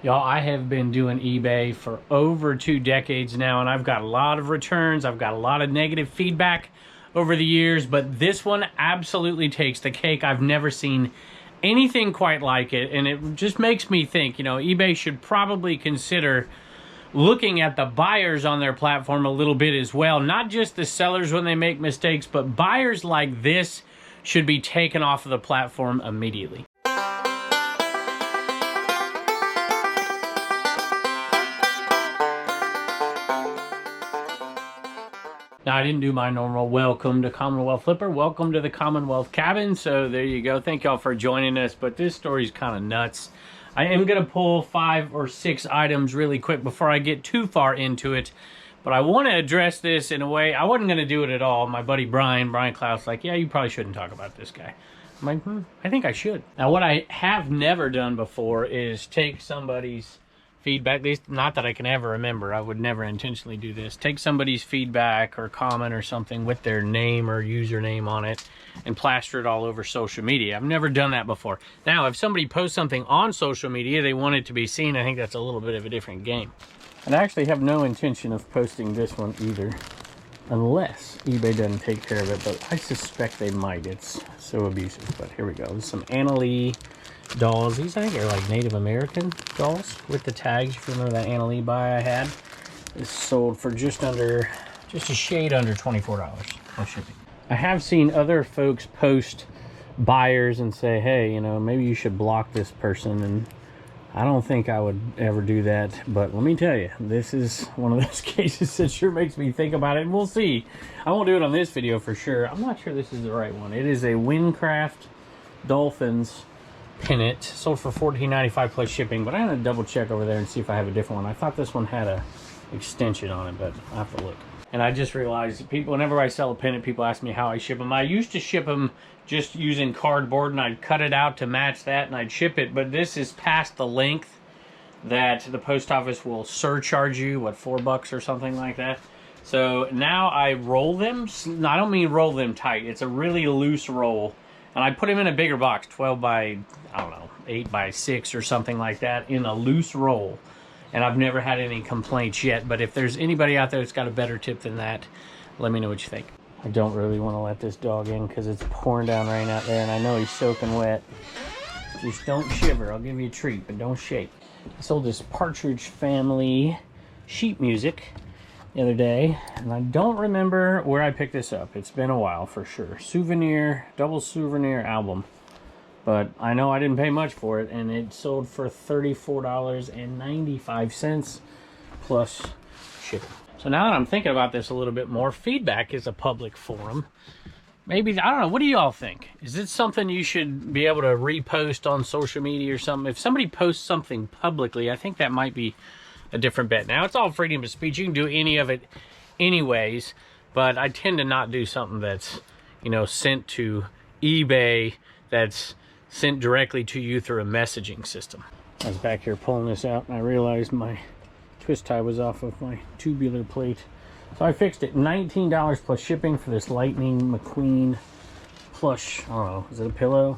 Y'all, I have been doing eBay for over 2 decades now, and I've got a lot of returns. I've got a lot of negative feedback over the years, but this one absolutely takes the cake. I've never seen anything quite like it, and it just makes me think, you know, eBay should probably consider looking at the buyers on their platform a little bit as well. Not just the sellers when they make mistakes, but buyers like this should be taken off of the platform immediately. Now, I didn't do my normal welcome to Commonwealth Flipper. Welcome to the Commonwealth cabin. So there you go. Thank y'all for joining us. But this story's kind of nuts. I am going to pull 5 or 6 items really quick before I get too far into it. But I want to address this in a way. I wasn't going to do it at all. My buddy Brian Klaus, like, yeah, you probably shouldn't talk about this guy. I'm like, I think I should. Now, what I have never done before is take somebody's feedback, at least not that I can ever remember. I would never intentionally do this. Take somebody's feedback or comment or something with their name or username on it and plaster it all over social media. I've never done that before. Now, if somebody posts something on social media, they want it to be seen, I think that's a little bit of a different game. And I actually have no intention of posting this one either, unless eBay doesn't take care of it, but I suspect they might. It's so abusive, but here we go. There's some Anna Lee dolls. These I think are like Native American dolls with the tags. If you remember that Anna Lee buy I had, is sold for just a shade under $24 plus shipping. I have seen other folks post buyers and say, hey, you know, maybe you should block this person, and I don't think I would ever do that, but let me tell you, this is one of those cases that sure makes me think about it, and we'll see. I won't do it on this video for sure. I'm not sure this is the right one. It is a Windcraft Dolphins pennant, sold for $14.95 plus shipping, but I'm gonna double check over there and see if I have a different one. I thought this one had a extension on it, but I have to look. And I just realized that people, whenever I sell a pennant, people ask me how I ship them. I used to ship them just using cardboard, and I'd cut it out to match that and I'd ship it, but this is past the length that the post office will surcharge you, what, $4 or something like that. So now I roll them. I don't mean roll them tight. It's a really loose roll. And I put them in a bigger box, 12 by, I don't know, 8 by 6 or something like that, in a loose roll. And I've never had any complaints yet, but if there's anybody out there that's got a better tip than that, let me know what you think. I don't really want to let this dog in because it's pouring down rain out there, and I know he's soaking wet. Just don't shiver. I'll give you a treat, but don't shake. I sold this Partridge Family sheet music the other day, and I don't remember where I picked this up. It's been a while for sure. Double souvenir album, but I know I didn't pay much for it, and it sold for $34.95 plus shipping. So now that I'm thinking about this a little bit more, feedback is a public forum. Maybe, I don't know, what do y'all think? Is it something you should be able to repost on social media or something? If somebody posts something publicly, I think that might be a different bet. Now, it's all freedom of speech. You can do any of it anyways, but I tend to not do something that's, you know, sent to eBay, that's sent directly to you through a messaging system. I was back here pulling this out, and I realized my twist tie was off of my tubular plate. So I fixed it. $19 plus shipping for this Lightning McQueen plush. I don't know, is it a pillow?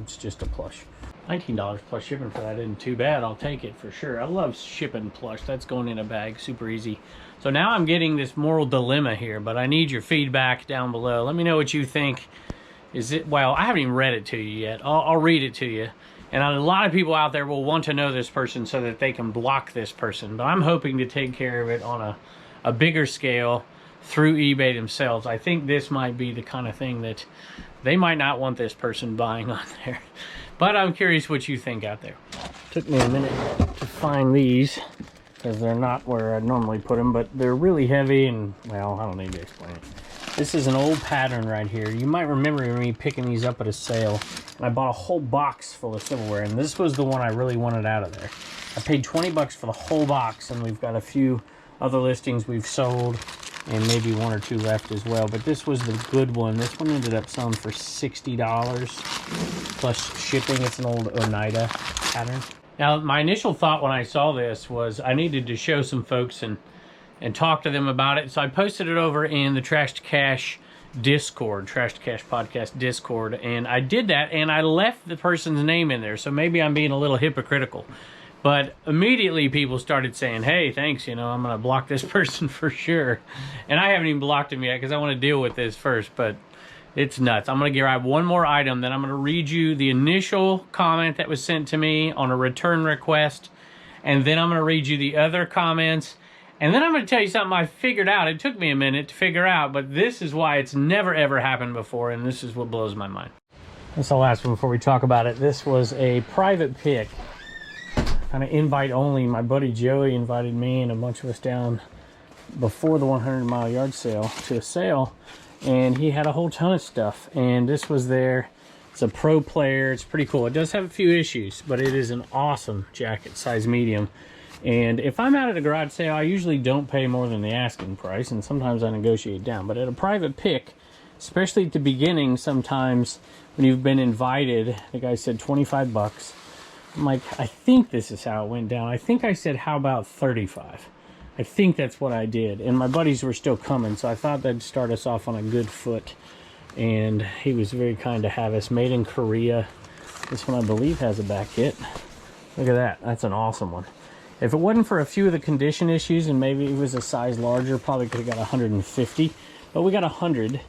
It's just a plush. $19 plus shipping for that isn't too bad. I'll take it for sure. I love shipping plush. That's going in a bag, super easy. So now I'm getting this moral dilemma here, but I need your feedback down below. Let me know what you think. Is it, well, I haven't even read it to you yet. I'll read it to you. And a lot of people out there will want to know this person so that they can block this person. But I'm hoping to take care of it on a bigger scale through eBay themselves. I think this might be the kind of thing that they might not want this person buying on there. But I'm curious what you think out there. Took me a minute to find these because they're not where I normally put them, but they're really heavy and, well, I don't need to explain it. This is an old pattern right here. You might remember me picking these up at a sale, and I bought a whole box full of silverware, and this was the one I really wanted out of there. I paid 20 bucks for the whole box, and we've got a few other listings we've sold, and maybe 1 or 2 left as well, but this was the good one. This one ended up selling for $60 plus shipping. It's an old Oneida pattern. Now, my initial thought when I saw this was I needed to show some folks and talk to them about it, so I posted it over in the Trash to Cash Discord, Trash to Cash Podcast Discord, and I did that, and I left the person's name in there, so maybe I'm being a little hypocritical. But immediately people started saying, hey, thanks, you know, I'm going to block this person for sure. And I haven't even blocked him yet because I want to deal with this first, but it's nuts. I'm going to grab one more item, then I'm going to read you the initial comment that was sent to me on a return request, and then I'm going to read you the other comments, and then I'm going to tell you something I figured out. It took me a minute to figure out, but this is why it's never ever happened before, and this is what blows my mind. That's the last one before we talk about it. This was a private pick. Kind of invite only. My buddy Joey invited me and a bunch of us down before the 100 mile yard sale to a sale, and he had a whole ton of stuff, and this was there. It's a pro player. It's pretty cool. It does have a few issues, but it is an awesome jacket, size medium. And if I'm out at a garage sale, I usually don't pay more than the asking price, and sometimes I negotiate down. But at a private pick, especially at the beginning, sometimes when you've been invited, the guy said 25 bucks. I'm like, I think this is how it went down. I think I said, how about 35? I think that's what I did. And my buddies were still coming, so I thought that'd start us off on a good foot. And he was very kind to have us. Made in Korea. This one, I believe, has a back kit. Look at that. That's an awesome one. If it wasn't for a few of the condition issues, and maybe it was a size larger, probably could have got 150. But we got $100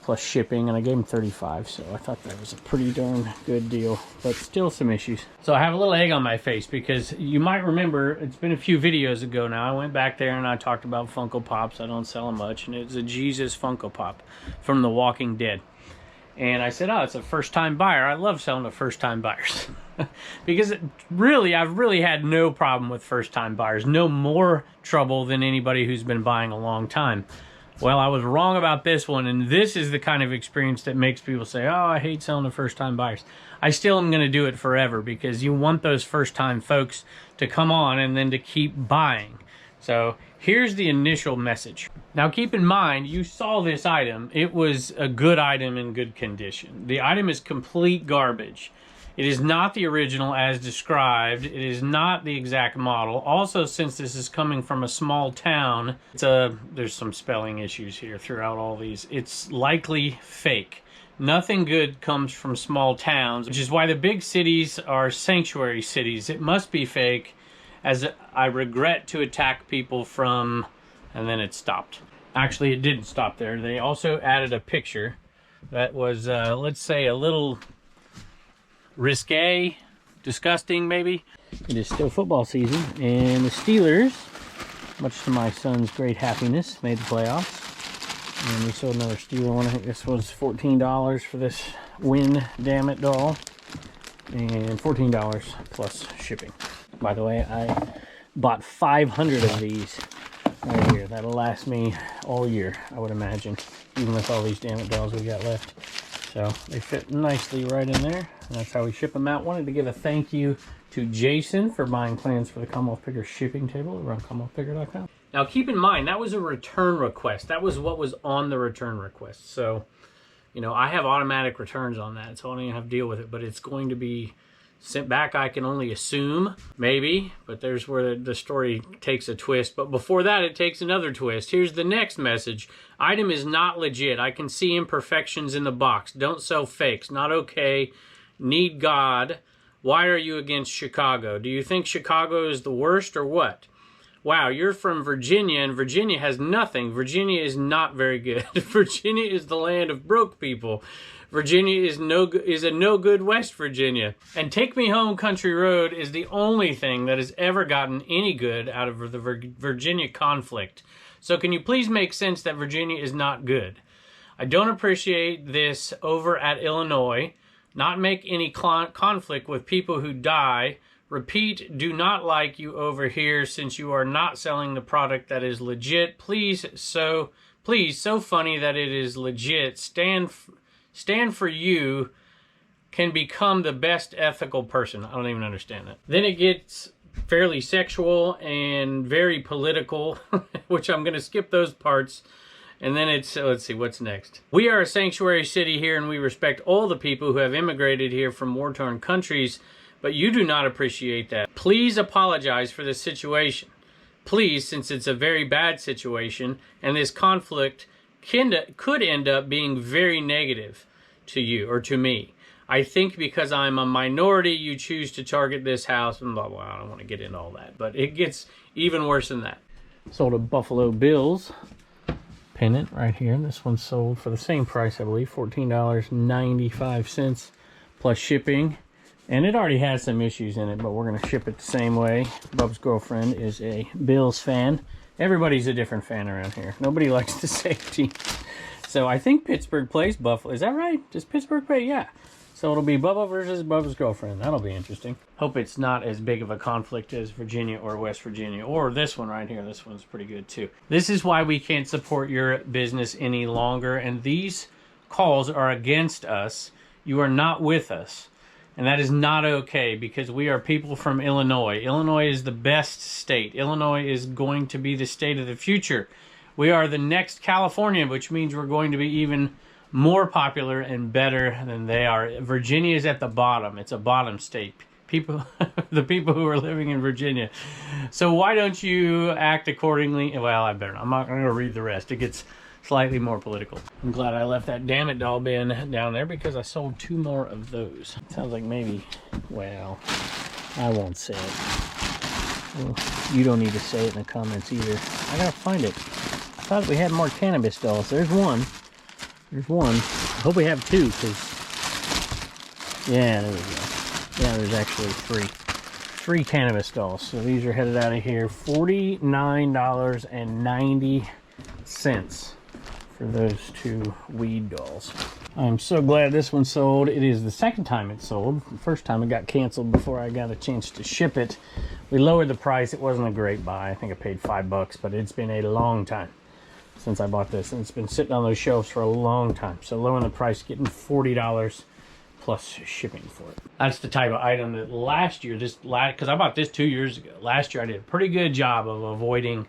plus shipping, and I gave him 35, so I thought that was a pretty darn good deal, but still some issues. So I have a little egg on my face because you might remember, it's been a few videos ago now, I went back there and I talked about Funko Pops. I don't sell them much, and it's a Jesus Funko Pop from The Walking Dead. And I said, oh, it's a first-time buyer. I love selling to first-time buyers. Because I've really had no problem with first-time buyers. No more trouble than anybody who's been buying a long time. Well, I was wrong about this one, and this is the kind of experience that makes people say, oh, I hate selling to first-time buyers. I still am going to do it forever because you want those first-time folks to come on and then to keep buying. So here's the initial message. Now, keep in mind, you saw this item. It was a good item in good condition. The item is complete garbage. It is not the original as described. It is not the exact model. Also, since this is coming from a small town, there's some spelling issues here throughout all these. It's likely fake. Nothing good comes from small towns, which is why the big cities are sanctuary cities. It must be fake, as I regret to attack people from, and then it stopped. Actually, it didn't stop there. They also added a picture that was, let's say, a little risque, disgusting maybe. It is still football season, and the Steelers, much to my son's great happiness, made the playoffs. And we sold another Steeler one. I think this was $14 for this Win Damn It doll, and $14 plus shipping. By the way, I bought 500 of these right here. That'll last me all year, I would imagine, even with all these Damn It dolls we got left. So they fit nicely right in there. And that's how we ship them out. Wanted to give a thank you to Jason for buying plans for the Commonwealth Picker shipping table over on CommonwealthPicker.com. Now keep in mind, that was a return request. That was what was on the return request. So, you know, I have automatic returns on that, so I don't even have to deal with it. But it's going to be sent back, I can only assume, maybe, but there's where the story takes a twist. But before that, it takes another twist. Here's the next message. Item is not legit. I can see imperfections in the box. Don't sell fakes. Not okay. Need God. Why are you against Chicago? Do you think Chicago is the worst or what? Wow, you're from Virginia, and Virginia has nothing. Virginia is not very good. Virginia is the land of broke people. Virginia is a no good West Virginia. And Take Me Home Country Road is the only thing that has ever gotten any good out of the Virginia conflict. So can you please make sense that Virginia is not good? I don't appreciate this over at Illinois. Not make any conflict with people who die. Repeat, do not like you over here since you are not selling the product that is legit. Please, so funny that it is legit. Stand for you can become the best ethical person. I don't even understand that. Then it gets fairly sexual and very political, which I'm going to skip those parts. And then it's, let's see, what's next? We are a sanctuary city here, and we respect all the people who have immigrated here from war-torn countries, but you do not appreciate that. Please apologize for this situation. Please, since it's a very bad situation, and this conflict could end up being very negative to you or to me. I think because I'm a minority, you choose to target this house, and blah, blah, blah. I don't want to get into all that, but it gets even worse than that. Sold a Buffalo Bills pennant right here. This one's sold for the same price, I believe, $14.95 plus shipping. And it already has some issues in it, but we're going to ship it the same way. Bub's girlfriend is a Bills fan. Everybody's a different fan around here. Nobody likes the safety. So I think Pittsburgh plays Buffalo. Is that right? Does Pittsburgh play? Yeah. So it'll be Bubba versus Bubba's girlfriend. That'll be interesting. Hope it's not as big of a conflict as Virginia or West Virginia. Or this one right here. This one's pretty good too. This is why we can't support your business any longer. And these calls are against us. You are not with us. And that is not okay, because we are people from Illinois. Illinois is the best state. Illinois is going to be the state of the future. We are the next California, which means we're going to be even more popular and better than they are. Virginia is at the bottom. It's a bottom state. People, the people who are living in Virginia. So why don't you act accordingly? Well, I better not. I'm not going to read the rest. It gets slightly more political. I'm glad I left that Damn It Doll bin down there, because I sold 2 more of those. Sounds like maybe, well, I won't say it. Well, you don't need to say it in the comments either. I gotta find it. I thought we had more cannabis dolls. There's one. There's one. I hope we have 2, because, yeah, there we go. Yeah, there's actually 3. 3 cannabis dolls. So these are headed out of here. $49.90 for those 2 weed dolls. I'm so glad this one sold. It is the second time it sold. The first time it got canceled before I got a chance to ship it. We lowered the price. It wasn't a great buy. I think I paid $5, but it's been a long time since I bought this, and it's been sitting on those shelves for a long time. So lowering the price, getting $40 plus shipping for it. That's the type of item that last year, because I bought this 2 years ago. Last year I did a pretty good job of avoiding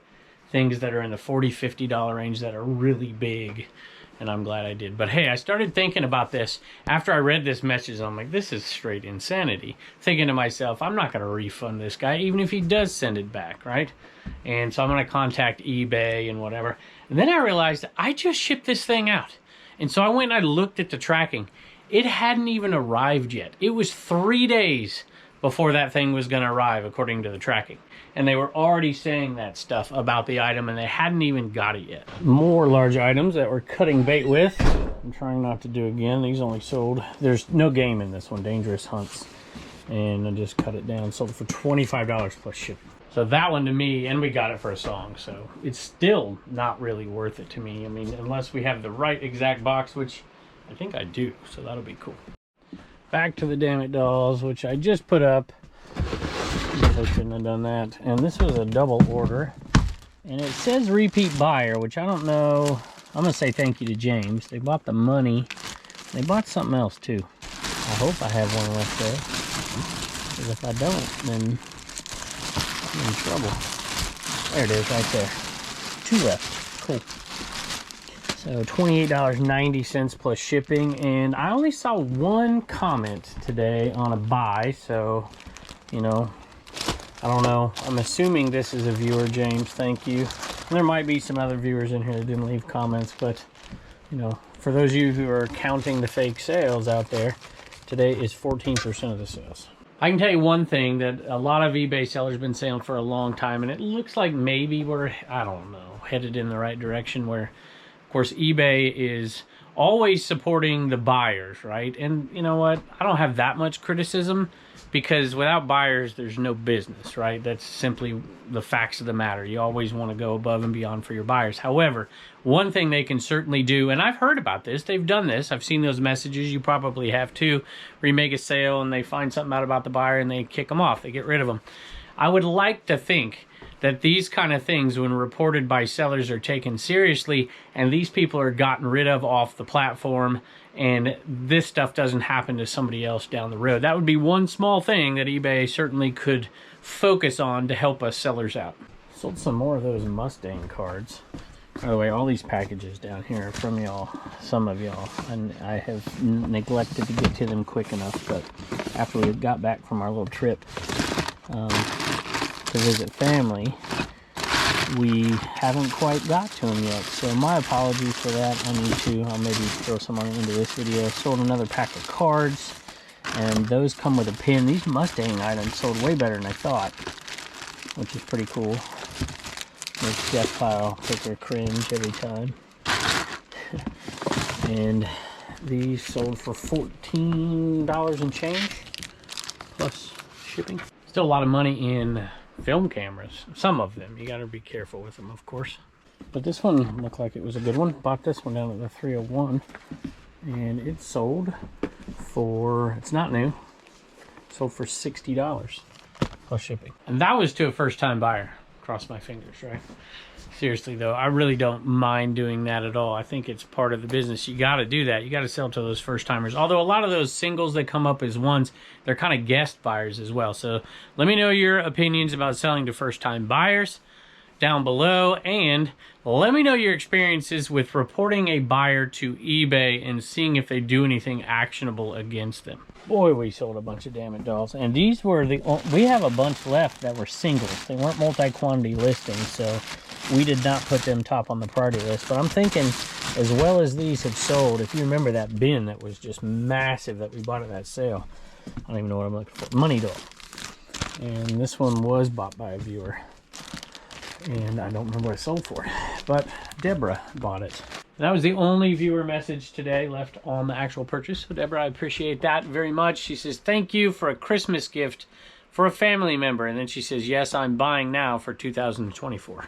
things that are in the $40, $50 range that are really big, and I'm glad I did. But hey, I started thinking about this after I read this message. I'm like, this is straight insanity. Thinking to myself, I'm not going to refund this guy, even if he does send it back, right? And so I'm going to contact eBay and whatever. And then I realized I just shipped this thing out. And so I went and I looked at the tracking. It hadn't even arrived yet. It was 3 days before that thing was going to arrive, according to the tracking. And they were already saying that stuff about the item, and they hadn't even got it yet. More large items that we're cutting bait with. I'm trying not to do again. These only sold, there's no game in this one, Dangerous Hunts. And I just cut it down, sold it for $25 plus shipping. So that one to me, and we got it for a song, so it's still not really worth it to me. I mean, unless we have the right exact box, which I think I do, so that'll be cool. Back to the Damn It Dolls, which I just put up. I shouldn't have done that. And this was a double order. And it says repeat buyer, which I don't know. I'm going to say thank you to James. They bought the money. They bought something else too. I hope I have one left there. Because if I don't, then I'm in trouble. There it is, right there. 2 left. Cool. So $28.90 plus shipping. And I only saw 1 comment today on a buy. So, you know, I don't know. I'm assuming this is a viewer, James. Thank you. And there might be some other viewers in here that didn't leave comments, but, you know, for those of you who are counting the fake sales out there, today is 14% of the sales. I can tell you one thing that a lot of eBay sellers have been saying for a long time, and it looks like maybe we're, I don't know, headed in the right direction, where, of course, eBay is always supporting the buyers, right? And you know what? I don't have that much criticism, because without buyers, there's no business, right? That's simply the facts of the matter. You always want to go above and beyond for your buyers. However, one thing they can certainly do, and I've heard about this, they've done this, I've seen those messages, you probably have too, where you make a sale and they find something out about the buyer and they kick them off, they get rid of them. I would like to think that these kind of things, when reported by sellers, are taken seriously, and these people are gotten rid of off the platform, and this stuff doesn't happen to somebody else down the road. That would be one small thing that eBay certainly could focus on to help us sellers out. Sold some more of those Mustang cards. By the way, all these packages down here are from y'all, some of y'all, and I have neglected to get to them quick enough, but after we got back from our little trip to visit family, we haven't quite got to them yet, so my apologies for that. I'll maybe throw some into this video. Sold another pack of cards. And those come with a pin. These Mustang items sold way better than I thought, which is pretty cool. Makes Jeff Pyle picker cringe every time. And these sold for $14 and change, plus shipping. Still a lot of money in film cameras. Some of them. You got to be careful with them, of course. But this one looked like it was a good one. Bought this one down at the 301. And it sold for, it's not new, sold for $60 plus shipping. And that was to a first-time buyer. Cross my fingers, right? Seriously though, I really don't mind doing that at all. I think it's part of the business. You got to do that. You got to sell to those first-timers. Although a lot of those singles that come up as ones, they're kind of guest buyers as well. So let me know your opinions about selling to first-time buyers down below, and let me know your experiences with reporting a buyer to eBay and seeing if they do anything actionable against them. Boy, we sold a bunch of Damn It dolls, and these were we have a bunch left that were singles. They weren't multi-quantity listings, so we did not put them top on the priority list. But I'm thinking, as well as these have sold, if you remember that bin that was just massive that we bought at that sale, I don't even know what I'm looking for, Money Doll. And this one was bought by a viewer. And I don't remember what it sold for, but Deborah bought it. That was the only viewer message today left on the actual purchase. So Deborah, I appreciate that very much. She says, thank you for a Christmas gift for a family member. And then she says, yes, I'm buying now for 2024.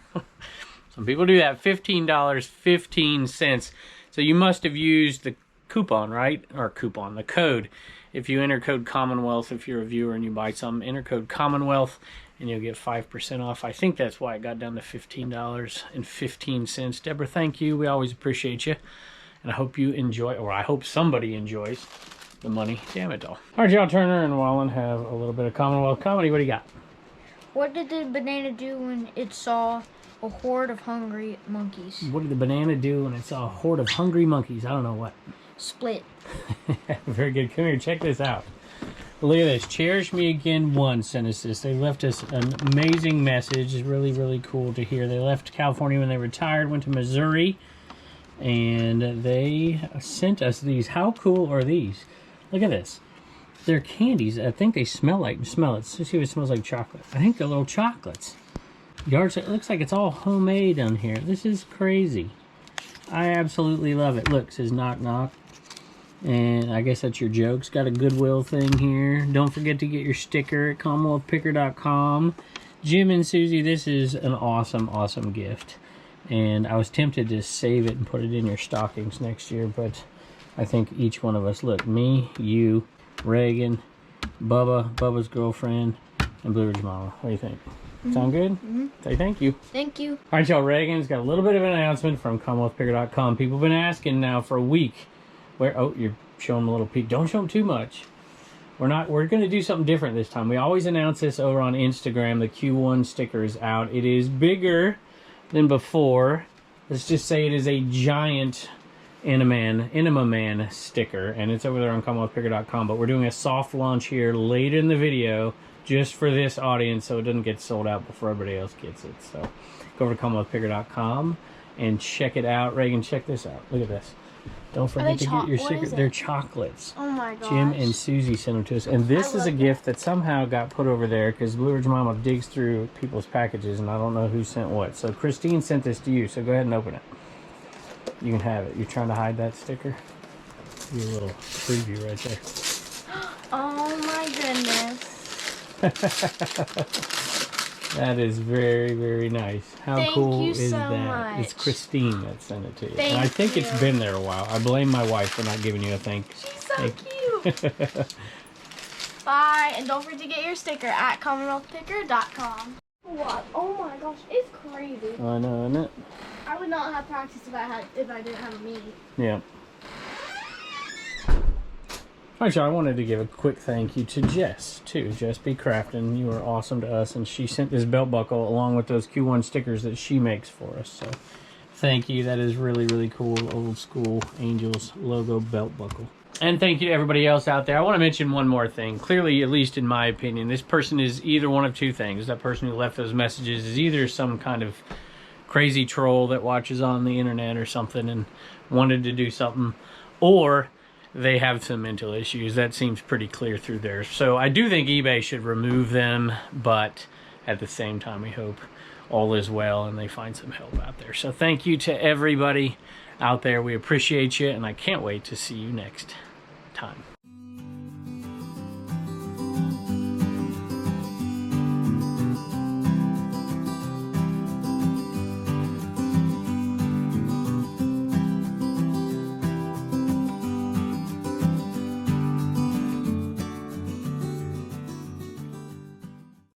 Some people do that. $15.15. So you must have used the coupon, right? Or coupon, the code. If you enter code Commonwealth, if you're a viewer and you buy some, enter code Commonwealth and you'll get 5% off. I think that's why it got down to $15.15. Deborah, thank you. We always appreciate you. And I hope you enjoy, or I hope somebody enjoys the Money Damn It doll. All right, y'all, Turner and Wallen have a little bit of Commonwealth comedy. What do you got? What did the banana do when it saw a horde of hungry monkeys? What did the banana do when it saw a horde of hungry monkeys? I don't know what. Split. Very good. Come here, check this out. Look at this. Cherish Me Again 1 sent us this. They left us an amazing message. It's really, really cool to hear. They left California when they retired, went to Missouri, and they sent us these. How cool are these? Look at this. They're candies. I think they smell it. Let's see if it smells like chocolate. I think they're little chocolates. It looks like it's all homemade on here. This is crazy. I absolutely love it. Look, it says knock knock. And I guess that's your jokes. Got a Goodwill thing here. Don't forget to get your sticker at CommonwealthPicker.com. Jim and Susie, this is an awesome, awesome gift. And I was tempted to save it and put it in your stockings next year, but I think each one of us, look, me, you, Reagan, Bubba's girlfriend, and Blue Ridge Mama. What do you think? Sound good? Say thank you. Thank you. All right, y'all, Reagan's got a little bit of an announcement from CommonwealthPicker.com. People have been asking now for a week. Oh, you're showing them a little peek. Don't show them too much. We're going to do something different this time. We always announce this over on Instagram. The Q1 sticker is out. It is bigger than before. Let's just say it is a giant Enema Man sticker, and it's over there on CommonwealthPicker.com. But we're doing a soft launch here later in the video just for this audience, so it doesn't get sold out before everybody else gets it. So go over to CommonwealthPicker.com and check it out. Reagan, check this out. Look at this. Don't forget to get your secret. They're chocolates. Oh my gosh. Jim and Susie sent them to us. And this is a gift that somehow got put over there because Blue Ridge Mama digs through people's packages and I don't know who sent what. So Christine sent this to you, so go ahead and open it. You can have it. You're trying to hide that sticker? Give you a little preview right there. Oh my goodness. That is very, very nice. How cool is that? It's Christine that sent it to you. And I think it's been there a while. I blame my wife for not giving you a thank you. She's so cute. Bye. And don't forget to get your sticker at CommonwealthPicker.com. What? Oh my gosh, it's crazy. I know, isn't it? I would not have practiced if I didn't have a meet. Yeah. Alright, y'all, I wanted to give a quick thank you to Jess, too. Jess B. Crafton, you were awesome to us, and she sent this belt buckle along with those Q1 stickers that she makes for us. So, thank you. That is really, really cool. Old school Angels logo belt buckle. And thank you to everybody else out there. I want to mention one more thing. Clearly, at least in my opinion, this person is either one of two things. That person who left those messages is either some kind of crazy troll that watches on the internet or something and wanted to do something, or they have some mental issues. That seems pretty clear through there. So I do think eBay should remove them, but at the same time, we hope all is well and they find some help out there. So thank you to everybody out there. We appreciate you, and I can't wait to see you next time.